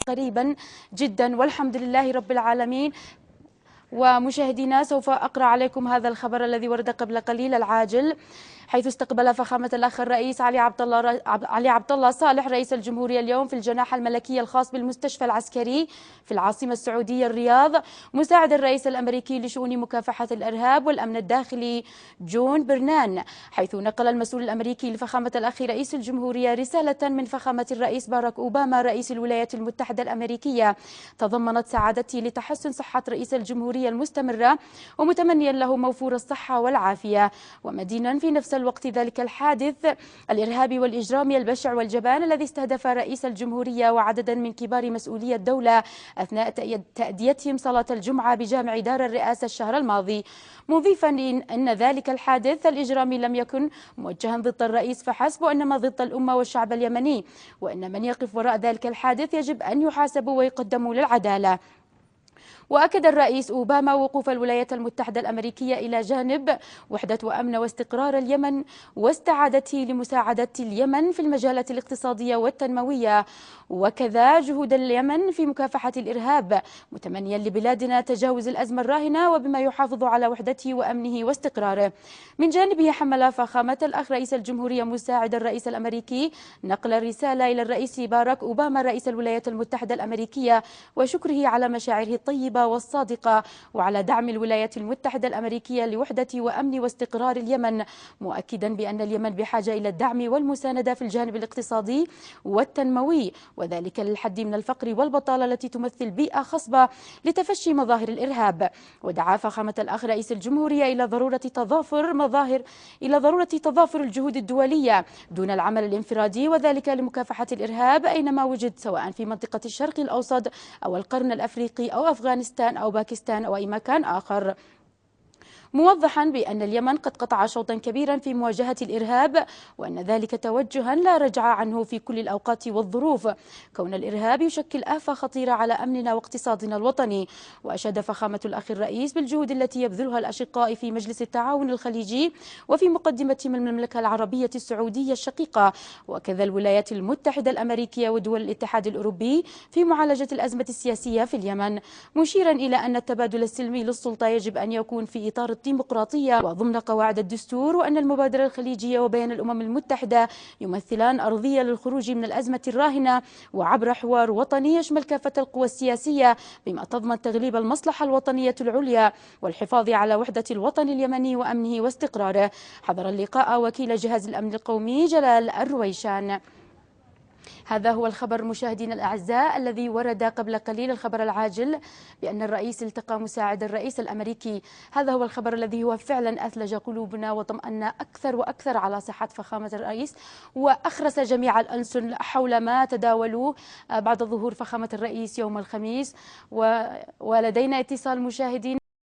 قريبا جدا والحمد لله رب العالمين. ومشاهدينا سوف أقرأ عليكم هذا الخبر الذي ورد قبل قليل العاجل، حيث استقبل فخامة الأخ الرئيس علي عبد الله صالح رئيس الجمهورية اليوم في الجناح الملكي الخاص بالمستشفى العسكري في العاصمة السعودية الرياض مساعد الرئيس الأمريكي لشؤون مكافحة الإرهاب والأمن الداخلي جون برنان، حيث نقل المسؤول الأمريكي لفخامة الأخ رئيس الجمهورية رسالة من فخامة الرئيس باراك أوباما رئيس الولايات المتحدة الأمريكية تضمنت سعادته لتحسن صحة رئيس الجمهورية المستمرة، ومتمنيا له موفور الصحة والعافية، ومدينا في نفس الوقت ذلك الحادث الإرهابي والإجرامي البشع والجبان الذي استهدف رئيس الجمهورية وعددا من كبار مسؤولي الدولة أثناء تأديتهم صلاة الجمعة بجامع دار الرئاسة الشهر الماضي، مضيفا أن ذلك الحادث الإجرامي لم يكن موجها ضد الرئيس فحسب، وإنما ضد الأمة والشعب اليمني، وإن من يقف وراء ذلك الحادث يجب أن يحاسبوا ويقدموا للعدالة. وأكد الرئيس أوباما وقوف الولايات المتحدة الأمريكية إلى جانب وحدة وأمن واستقرار اليمن واستعادته لمساعدة اليمن في المجالات الاقتصادية والتنموية، وكذا جهود اليمن في مكافحة الإرهاب، متمنيا لبلادنا تجاوز الأزمة الراهنة وبما يحافظ على وحدته وأمنه واستقراره. من جانبه حمل فخامة الأخ رئيس الجمهورية مساعد الرئيس الأمريكي نقل الرسالة إلى الرئيس باراك أوباما رئيس الولايات المتحدة الأمريكية وشكره على مشاعره الطيبة والصادقة وعلى دعم الولايات المتحدة الأمريكية لوحدة وأمن واستقرار اليمن، مؤكدا بأن اليمن بحاجة إلى الدعم والمساندة في الجانب الاقتصادي والتنموي، وذلك للحد من الفقر والبطالة التي تمثل بيئة خصبة لتفشي مظاهر الإرهاب. ودعا فخامة الأخ رئيس الجمهورية إلى ضرورة تضافر الجهود الدولية دون العمل الانفرادي، وذلك لمكافحة الإرهاب أينما وجد، سواء في منطقة الشرق الأوسط أو القرن الأفريقي أو أفغانستان أو باكستان أو أي مكان آخر، موضحا بأن اليمن قد قطع شوطا كبيرا في مواجهة الإرهاب، وأن ذلك توجها لا رجع عنه في كل الأوقات والظروف، كون الإرهاب يشكل آفة خطيرة على أمننا واقتصادنا الوطني. وأشاد فخامة الأخ الرئيس بالجهود التي يبذلها الأشقاء في مجلس التعاون الخليجي وفي مقدمتهم المملكة العربية السعودية الشقيقة، وكذا الولايات المتحدة الأمريكية ودول الاتحاد الأوروبي في معالجة الأزمة السياسية في اليمن، مشيرا إلى أن التبادل السلمي للسلطة يجب أن يكون في إطار الديمقراطية وضمن قواعد الدستور، وأن المبادرة الخليجية وبيان الأمم المتحدة يمثلان أرضية للخروج من الأزمة الراهنة وعبر حوار وطني يشمل كافة القوى السياسية بما تضمن تغليب المصلحة الوطنية العليا والحفاظ على وحدة الوطن اليمني وأمنه واستقراره. حضر اللقاء وكيل جهاز الأمن القومي جلال الرويشان. هذا هو الخبر مشاهدينا الأعزاء الذي ورد قبل قليل، الخبر العاجل بأن الرئيس التقى مساعد الرئيس الأمريكي. هذا هو الخبر الذي هو فعلا أثلج قلوبنا وطمأنا أكثر وأكثر على صحة فخامة الرئيس، وأخرس جميع الألسن حول ما تداولوه بعد ظهور فخامة الرئيس يوم الخميس. ولدينا اتصال مشاهدينا.